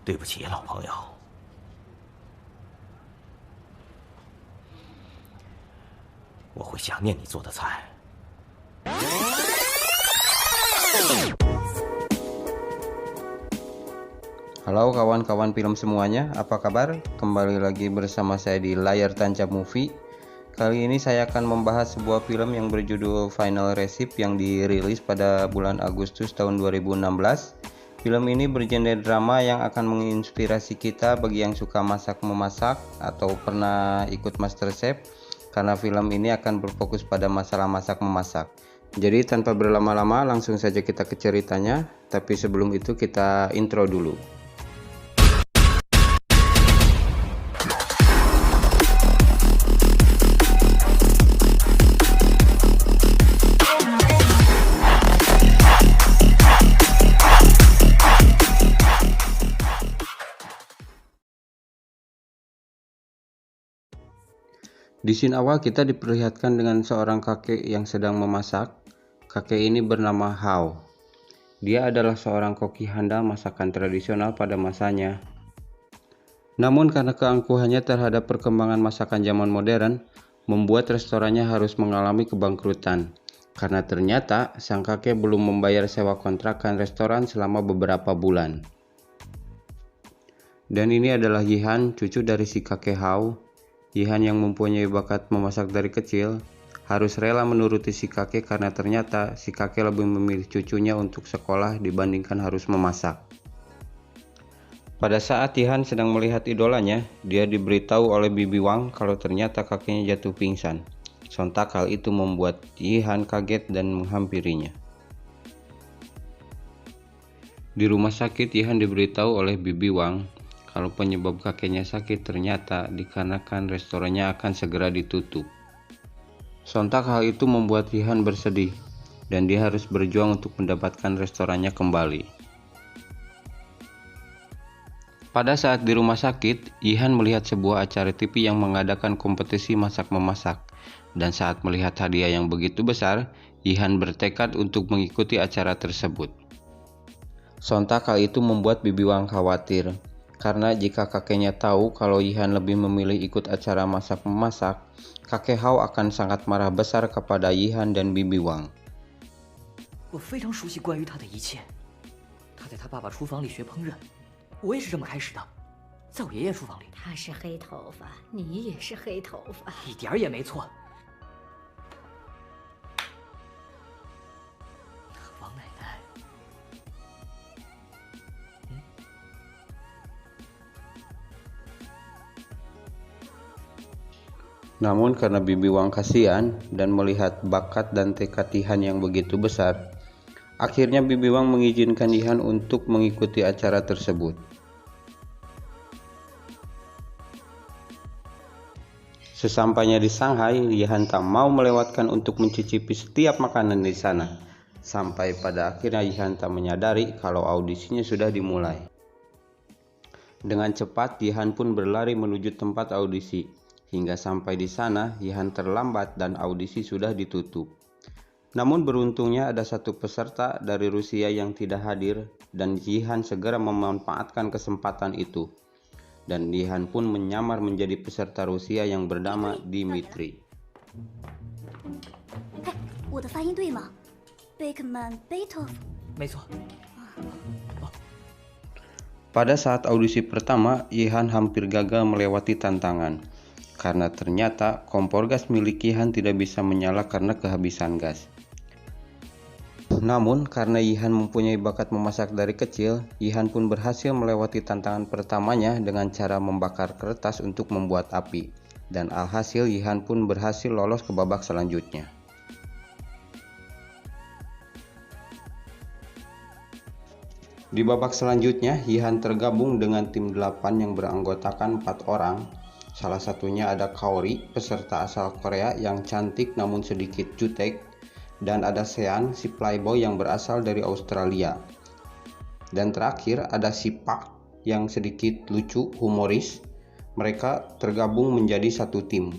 对不起，老朋友。我会想念你做的菜。Halo kawan-kawan film semuanya, apa kabar? Kembali lagi bersama saya di Layar Tancap Movie. Kali ini saya akan membahas sebuah film yang berjudul Final Recipe yang dirilis pada bulan Agustus tahun 2016. Film ini bergenre drama yang akan menginspirasi kita bagi yang suka masak-memasak atau pernah ikut MasterChef, karena film ini akan berfokus pada masalah masak-memasak. Jadi tanpa berlama-lama langsung saja kita ke ceritanya, tapi sebelum itu kita intro dulu. Di scene awal kita diperlihatkan dengan seorang kakek yang sedang memasak. Kakek ini bernama Hao. Dia adalah seorang koki handal masakan tradisional pada masanya. Namun karena keangkuhannya terhadap perkembangan masakan zaman modern, membuat restorannya harus mengalami kebangkrutan. Karena ternyata sang kakek belum membayar sewa kontrakan restoran selama beberapa bulan. Dan ini adalah Yihan, cucu dari si kakek Hao. Yihan yang mempunyai bakat memasak dari kecil harus rela menuruti si kakek karena ternyata si kakek lebih memilih cucunya untuk sekolah dibandingkan harus memasak. Pada saat Yihan sedang melihat idolanya, dia diberitahu oleh Bibi Wang kalau ternyata kakeknya jatuh pingsan. Sontak hal itu membuat Yihan kaget dan menghampirinya. Di rumah sakit, Yihan diberitahu oleh Bibi Wang kalau penyebab kakeknya sakit ternyata dikarenakan restorannya akan segera ditutup. Sontak hal itu membuat Yihan bersedih dan dia harus berjuang untuk mendapatkan restorannya kembali. Pada saat di rumah sakit, Yihan melihat sebuah acara TV yang mengadakan kompetisi masak-memasak, dan saat melihat hadiah yang begitu besar, Yihan bertekad untuk mengikuti acara tersebut. Sontak hal itu membuat Bibi Wang khawatir. Karena jika kakeknya tahu kalau Yihan lebih memilih ikut acara masak-memasak, kakek Hao akan sangat marah besar kepada Yihan dan Bibi Wang. 我非常熟悉关于他的一切，他在他爸爸厨房里学烹饪，我也是这么开始的，在我爷爷厨房里，他是黑头发，你也是黑头发。一点儿也没错。王奶奶，Namun karena Bibi Wang kasihan dan melihat bakat dan tekad Yihan yang begitu besar, akhirnya Bibi Wang mengizinkan Yihan untuk mengikuti acara tersebut. Sesampainya di Shanghai, Yihan tak mau melewatkan untuk mencicipi setiap makanan di sana. Sampai pada akhirnya Yihan tak menyadari kalau audisinya sudah dimulai. Dengan cepat Yihan pun berlari menuju tempat audisi. Hingga sampai di sana, Yihan terlambat dan audisi sudah ditutup. Namun beruntungnya ada satu peserta dari Rusia yang tidak hadir dan Yihan segera memanfaatkan kesempatan itu. Dan Yihan pun menyamar menjadi peserta Rusia yang bernama Dmitri. 哎，我的发音对吗 ？Bakeman Beethoven。没错。 Pada saat audisi pertama, Yihan hampir gagal melewati tantangan. Karena ternyata kompor gas milik Yihan tidak bisa menyala karena kehabisan gas. Namun karena Yihan mempunyai bakat memasak dari kecil, Yihan pun berhasil melewati tantangan pertamanya dengan cara membakar kertas untuk membuat api. Dan alhasil Yihan pun berhasil lolos ke babak selanjutnya. Di babak selanjutnya, Yihan tergabung dengan tim 8 yang beranggotakan 4 orang. Salah satunya ada Kaori, peserta asal Korea yang cantik namun sedikit jutek, dan ada Sean, si playboy yang berasal dari Australia. Dan terakhir ada si Park yang sedikit lucu, humoris. Mereka tergabung menjadi satu tim.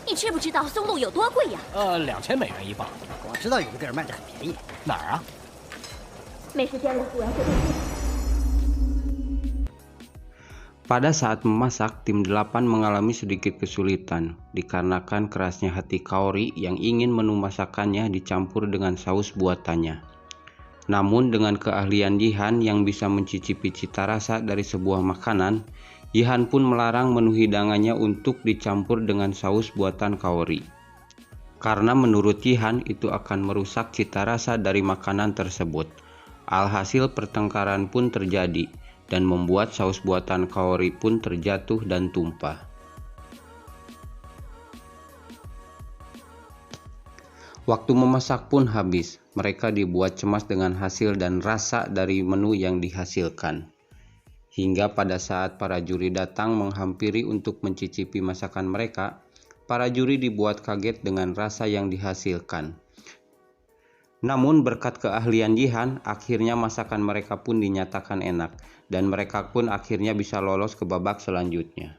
你知不知道松露有多贵呀$2000一磅。我知道有个地儿卖的很便宜，哪儿啊？美食家的主要活动地 Pada saat memasak, tim 8 mengalami sedikit kesulitan dikarenakan kerasnya hati Kaori yang ingin menu masakannya dicampur dengan saus buatannya. Namun dengan keahlian Yihan yang bisa mencicipi cita rasa dari sebuah makanan, Yihan pun melarang menu hidangannya untuk dicampur dengan saus buatan Kaori. Karena menurut Yihan itu akan merusak cita rasa dari makanan tersebut. Alhasil pertengkaran pun terjadi dan membuat saus buatan Kaori pun terjatuh dan tumpah. Waktu memasak pun habis. Mereka dibuat cemas dengan hasil dan rasa dari menu yang dihasilkan. Hingga pada saat para juri datang menghampiri untuk mencicipi masakan mereka, para juri dibuat kaget dengan rasa yang dihasilkan. Namun berkat keahlian Yihan, akhirnya masakan mereka pun dinyatakan enak, dan mereka pun akhirnya bisa lolos ke babak selanjutnya.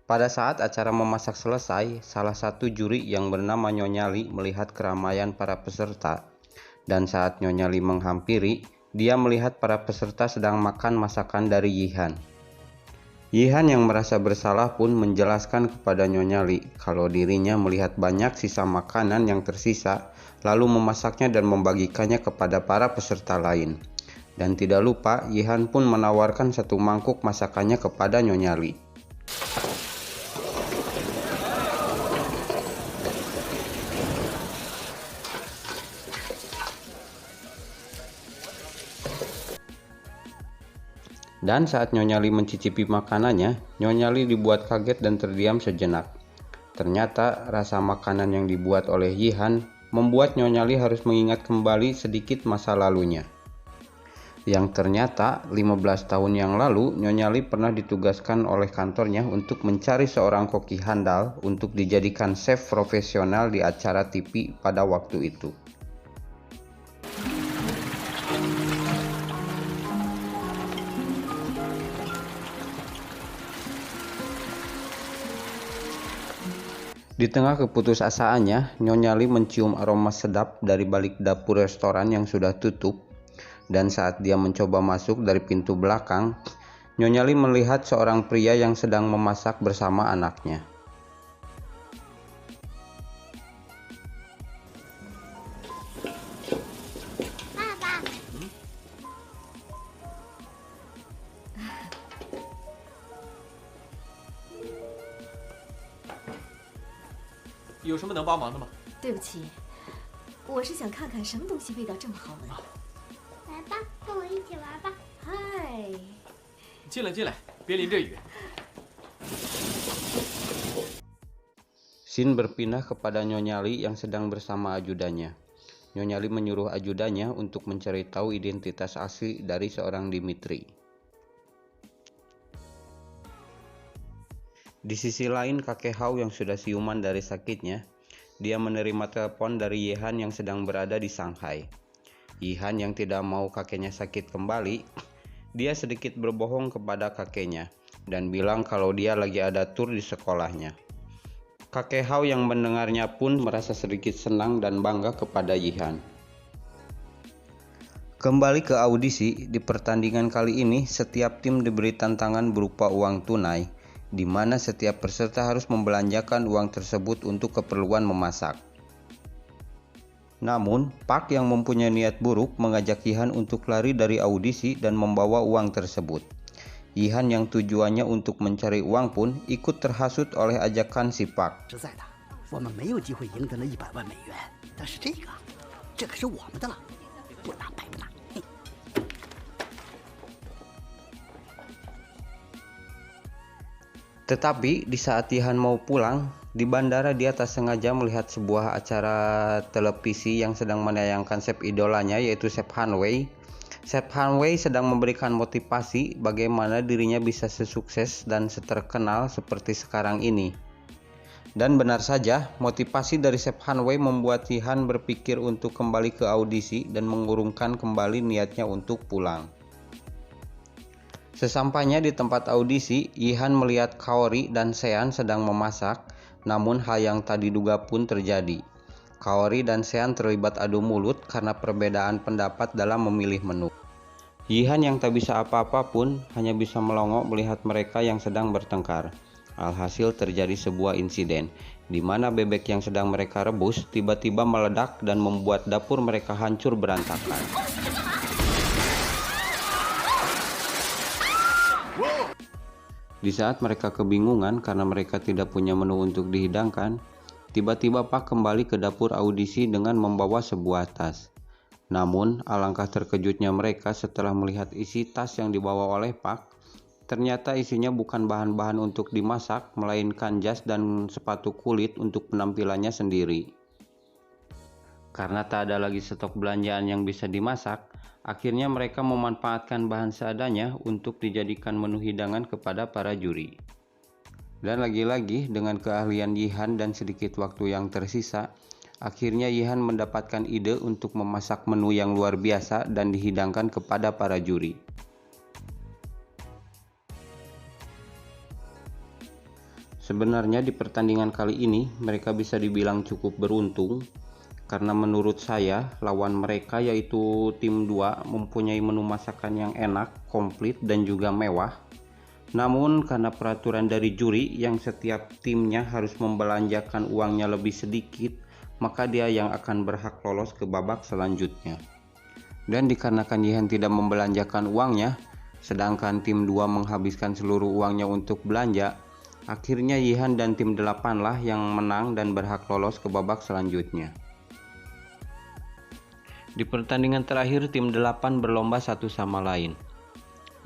Pada saat acara memasak selesai, salah satu juri yang bernama Nyonya Li melihat keramaian para peserta, dan saat Nyonya Li menghampiri, dia melihat para peserta sedang makan masakan dari Yihan. Yihan yang merasa bersalah pun menjelaskan kepada Nyonya Li kalau dirinya melihat banyak sisa makanan yang tersisa, lalu memasaknya dan membagikannya kepada para peserta lain. Dan tidak lupa, Yihan pun menawarkan satu mangkuk masakannya kepada Nyonya Li. Dan saat Nyonya Li mencicipi makanannya, Nyonya Li dibuat kaget dan terdiam sejenak. Ternyata rasa makanan yang dibuat oleh Yihan membuat Nyonya Li harus mengingat kembali sedikit masa lalunya. Yang ternyata 15 tahun yang lalu Nyonya Li pernah ditugaskan oleh kantornya untuk mencari seorang koki handal untuk dijadikan chef profesional di acara TV pada waktu itu. Di tengah keputusasaannya, Nyonya Li mencium aroma sedap dari balik dapur restoran yang sudah tutup, dan saat dia mencoba masuk dari pintu belakang, Nyonya Li melihat seorang pria yang sedang memasak bersama anaknya. Papa. 有什么能帮忙的吗？对不起，我是想看看什么东西味道这么好闻。来吧，跟我一起玩吧。嗨，进来进来，别淋着雨。 Shin berpindah kepada Nyonya Li yang sedang bersama ajudannya. Nyonya Li menyuruh ajudannya untuk mencari tahu identitas asli dari seorang Dimitri. Di sisi lain, kakek Hao yang sudah siuman dari sakitnya, dia menerima telepon dari Yihan yang sedang berada di Shanghai. Yihan yang tidak mau kakeknya sakit kembali, dia sedikit berbohong kepada kakeknya dan bilang kalau dia lagi ada tur di sekolahnya. Kakek Hao yang mendengarnya pun merasa sedikit senang dan bangga kepada Yihan. Kembali ke audisi, di pertandingan kali ini setiap tim diberi tantangan berupa uang tunai, di mana setiap peserta harus membelanjakan uang tersebut untuk keperluan memasak. Namun, Park yang mempunyai niat buruk mengajak Yihan untuk lari dari audisi dan membawa uang tersebut. Yihan yang tujuannya untuk mencari uang pun ikut terhasut oleh ajakan si Park. 实在的，我们没有机会赢得那100万美元，但是这可是我们的了，不拿白不拿。嘿。 Tetapi di saat Yihan mau pulang, di bandara dia tak sengaja melihat sebuah acara televisi yang sedang menayangkan chef idolanya yaitu Chef Han Wei. Chef Han Wei sedang memberikan motivasi bagaimana dirinya bisa sesukses dan seterkenal seperti sekarang ini. Dan benar saja, motivasi dari Chef Han Wei membuat Yihan berpikir untuk kembali ke audisi dan mengurungkan kembali niatnya untuk pulang. Sesampainya di tempat audisi, Yihan melihat Kaori dan Sean sedang memasak, namun hal yang tak diduga pun terjadi. Kaori dan Sean terlibat adu mulut karena perbedaan pendapat dalam memilih menu. Yihan yang tak bisa apa-apa pun hanya bisa melongo melihat mereka yang sedang bertengkar. Alhasil terjadi sebuah insiden, di mana bebek yang sedang mereka rebus tiba-tiba meledak dan membuat dapur mereka hancur berantakan. Di saat mereka kebingungan karena mereka tidak punya menu untuk dihidangkan, tiba-tiba Pak kembali ke dapur audisi dengan membawa sebuah tas. Namun, alangkah terkejutnya mereka setelah melihat isi tas yang dibawa oleh Pak. Ternyata isinya bukan bahan-bahan untuk dimasak, melainkan jas dan sepatu kulit untuk penampilannya sendiri. Karena tak ada lagi stok belanjaan yang bisa dimasak, akhirnya mereka memanfaatkan bahan seadanya untuk dijadikan menu hidangan kepada para juri. Dan lagi-lagi dengan keahlian Yihan dan sedikit waktu yang tersisa, akhirnya Yihan mendapatkan ide untuk memasak menu yang luar biasa dan dihidangkan kepada para juri. Sebenarnya di pertandingan kali ini mereka bisa dibilang cukup beruntung, karena menurut saya lawan mereka yaitu tim 2 mempunyai menu masakan yang enak, komplit dan juga mewah. Namun karena peraturan dari juri yang setiap timnya harus membelanjakan uangnya lebih sedikit, maka dia yang akan berhak lolos ke babak selanjutnya. Dan dikarenakan Yihan tidak membelanjakan uangnya, sedangkan tim 2 menghabiskan seluruh uangnya untuk belanja, akhirnya Yihan dan tim 8 lah yang menang dan berhak lolos ke babak selanjutnya. Di pertandingan terakhir tim 8 berlomba satu sama lain.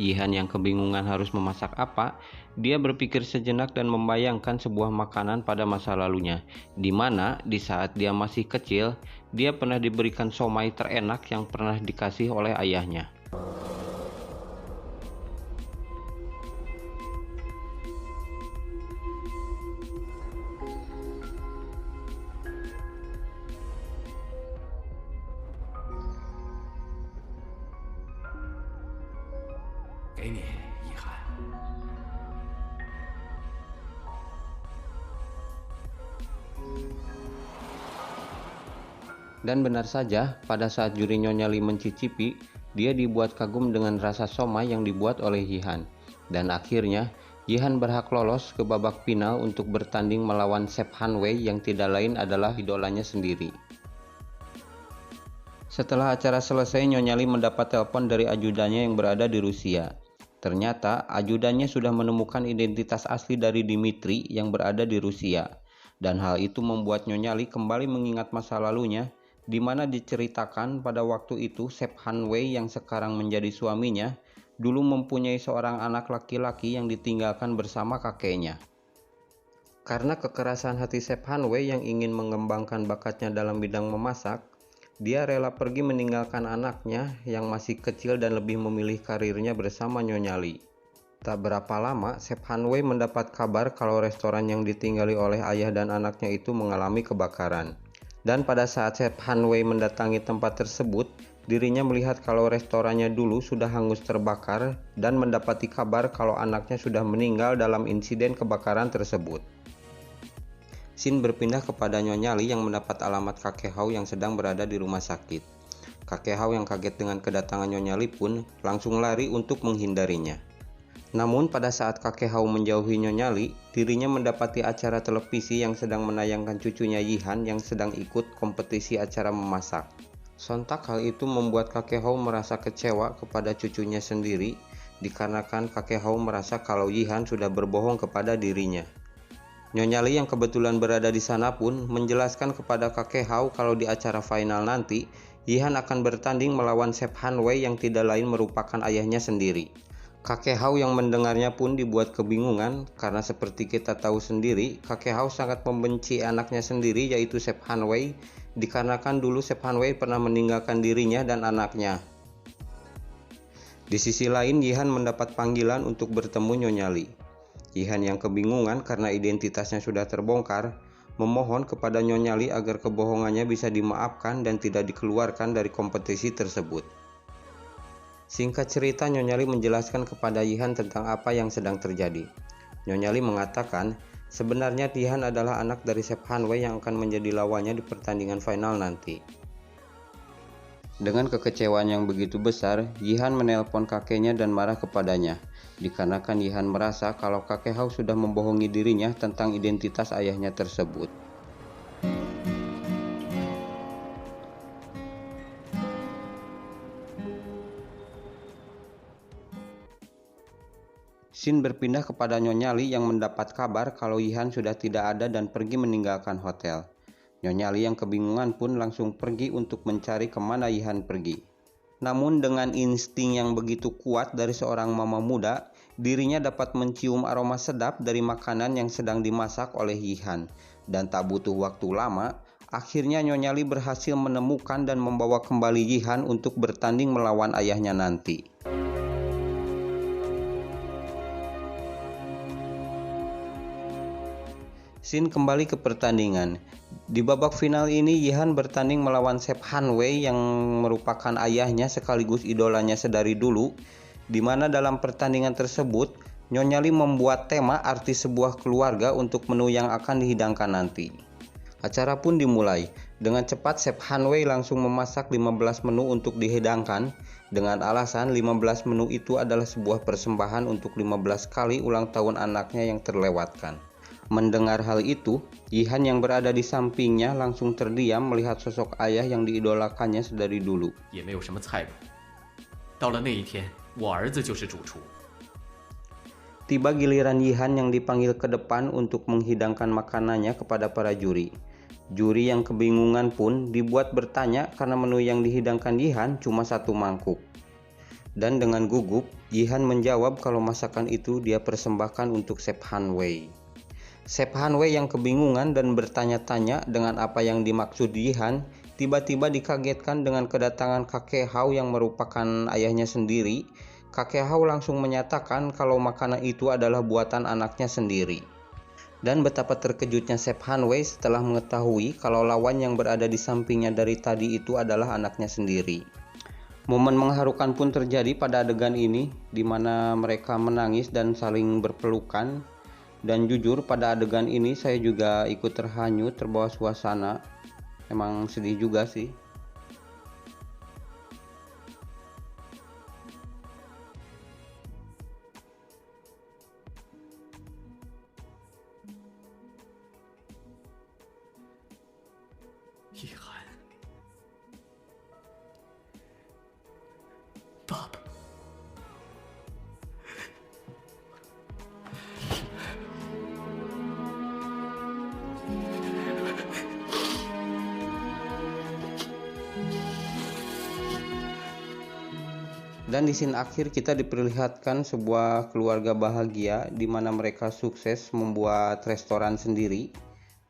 Yihan yang kebingungan harus memasak apa, dia berpikir sejenak dan membayangkan sebuah makanan pada masa lalunya, di mana di saat dia masih kecil, dia pernah diberikan somai terenak yang pernah dikasih oleh ayahnya. Dan benar saja, pada saat juri Nyonya Lee mencicipi, dia dibuat kagum dengan rasa somai yang dibuat oleh Yihan. Dan akhirnya, Yihan berhak lolos ke babak final untuk bertanding melawan Chef Han Wei yang tidak lain adalah idolanya sendiri. Setelah acara selesai, Nyonya Lee mendapat telepon dari ajudannya yang berada di Rusia. Ternyata, ajudannya sudah menemukan identitas asli dari Dimitri yang berada di Rusia. Dan hal itu membuat Nyonya Lee kembali mengingat masa lalunya, di mana diceritakan pada waktu itu Chef Han Wei yang sekarang menjadi suaminya dulu mempunyai seorang anak laki-laki yang ditinggalkan bersama kakeknya. Karena kekerasan hati Chef Han Wei yang ingin mengembangkan bakatnya dalam bidang memasak, dia rela pergi meninggalkan anaknya yang masih kecil dan lebih memilih karirnya bersama Nyonya Lee. Tak berapa lama, Chef Han Wei mendapat kabar kalau restoran yang ditinggali oleh ayah dan anaknya itu mengalami kebakaran. Dan pada saat Chef Han Wei mendatangi tempat tersebut, dirinya melihat kalau restorannya dulu sudah hangus terbakar dan mendapati kabar kalau anaknya sudah meninggal dalam insiden kebakaran tersebut. Scene berpindah kepada Nyonya Lee yang mendapat alamat kakek Hao yang sedang berada di rumah sakit. Kakek Hao yang kaget dengan kedatangan Nyonya Lee pun langsung lari untuk menghindarinya. Namun pada saat kakek Hao menjauhi Nyonya Lee, dirinya mendapati acara televisi yang sedang menayangkan cucunya Yihan yang sedang ikut kompetisi acara memasak. Sontak hal itu membuat kakek Hao merasa kecewa kepada cucunya sendiri, dikarenakan kakek Hao merasa kalau Yihan sudah berbohong kepada dirinya. Nyonya Lee yang kebetulan berada di sana pun menjelaskan kepada kakek Hao kalau di acara final nanti, Yihan akan bertanding melawan Chef Han Wei yang tidak lain merupakan ayahnya sendiri. Kakek Hao yang mendengarnya pun dibuat kebingungan karena seperti kita tahu sendiri, kakek Hao sangat membenci anaknya sendiri yaitu Chef Han Wei, dikarenakan dulu Chef Han Wei pernah meninggalkan dirinya dan anaknya. Di sisi lain, Yihan mendapat panggilan untuk bertemu Nyonya Lee. Yihan yang kebingungan karena identitasnya sudah terbongkar, memohon kepada Nyonya Lee agar kebohongannya bisa dimaafkan dan tidak dikeluarkan dari kompetisi tersebut. Singkat cerita, Nyonya Lee menjelaskan kepada Yihan tentang apa yang sedang terjadi. Nyonya Lee mengatakan, sebenarnya Yihan adalah anak dari Chef Han Wei yang akan menjadi lawannya di pertandingan final nanti. Dengan kekecewaan yang begitu besar, Yihan menelpon kakeknya dan marah kepadanya, dikarenakan Yihan merasa kalau kakek Hao sudah membohongi dirinya tentang identitas ayahnya tersebut. Xin berpindah kepada Nyonya Li yang mendapat kabar kalau Yihan sudah tidak ada dan pergi meninggalkan hotel. Nyonya Li yang kebingungan pun langsung pergi untuk mencari kemana Yihan pergi. Namun dengan insting yang begitu kuat dari seorang mama muda, dirinya dapat mencium aroma sedap dari makanan yang sedang dimasak oleh Yihan. Dan tak butuh waktu lama, akhirnya Nyonya Li berhasil menemukan dan membawa kembali Yihan untuk bertanding melawan ayahnya nanti. Xin kembali ke pertandingan. Di babak final ini Yihan bertanding melawan Sep Han Wei yang merupakan ayahnya sekaligus idolanya sedari dulu, di mana dalam pertandingan tersebut Nyonya Li membuat tema arti sebuah keluarga untuk menu yang akan dihidangkan nanti. Acara pun dimulai. Dengan cepat Sep Han Wei langsung memasak 15 menu untuk dihidangkan dengan alasan 15 menu itu adalah sebuah persembahan untuk 15 kali ulang tahun anaknya yang terlewatkan. Mendengar hal itu, Yihan yang berada di sampingnya langsung terdiam melihat sosok ayah yang diidolakannya sedari dulu. 也没有什么菜的。到了那一天，我儿子就是主厨。 Tiba giliran Yihan yang dipanggil ke depan untuk menghidangkan makanannya kepada para juri. Juri yang kebingungan pun dibuat bertanya karena menu yang dihidangkan Yihan cuma satu mangkuk. Dan dengan gugup, Yihan menjawab kalau masakan itu dia persembahkan untuk Sep Han Wei. Sep Han Wei yang kebingungan dan bertanya-tanya dengan apa yang dimaksud Yihan, tiba-tiba dikagetkan dengan kedatangan kakek Hao yang merupakan ayahnya sendiri. Kakek Hao langsung menyatakan kalau makanan itu adalah buatan anaknya sendiri. Dan betapa terkejutnya Sep Han Wei setelah mengetahui kalau lawan yang berada di sampingnya dari tadi itu adalah anaknya sendiri. Momen mengharukan pun terjadi pada adegan ini, di mana mereka menangis dan saling berpelukan. Dan jujur pada adegan ini saya juga ikut terhanyut, terbawa suasana. Emang sedih juga sih. Yihan，爸爸。 Dan di scene akhir kita diperlihatkan sebuah keluarga bahagia di mana mereka sukses membuat restoran sendiri.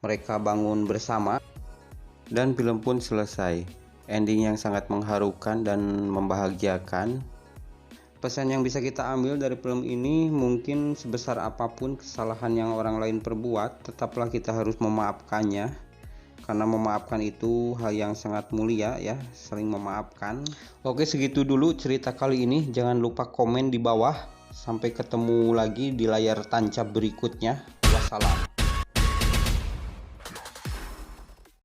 Mereka bangun bersama dan film pun selesai. Ending yang sangat mengharukan dan membahagiakan. Pesan yang bisa kita ambil dari film ini, mungkin sebesar apapun kesalahan yang orang lain perbuat, tetaplah kita harus memaafkannya. Karena memaafkan itu hal yang sangat mulia ya, saling memaafkan. Oke, segitu dulu cerita kali ini. Jangan lupa komen di bawah. Sampai ketemu lagi di layar tancap berikutnya. Wassalam.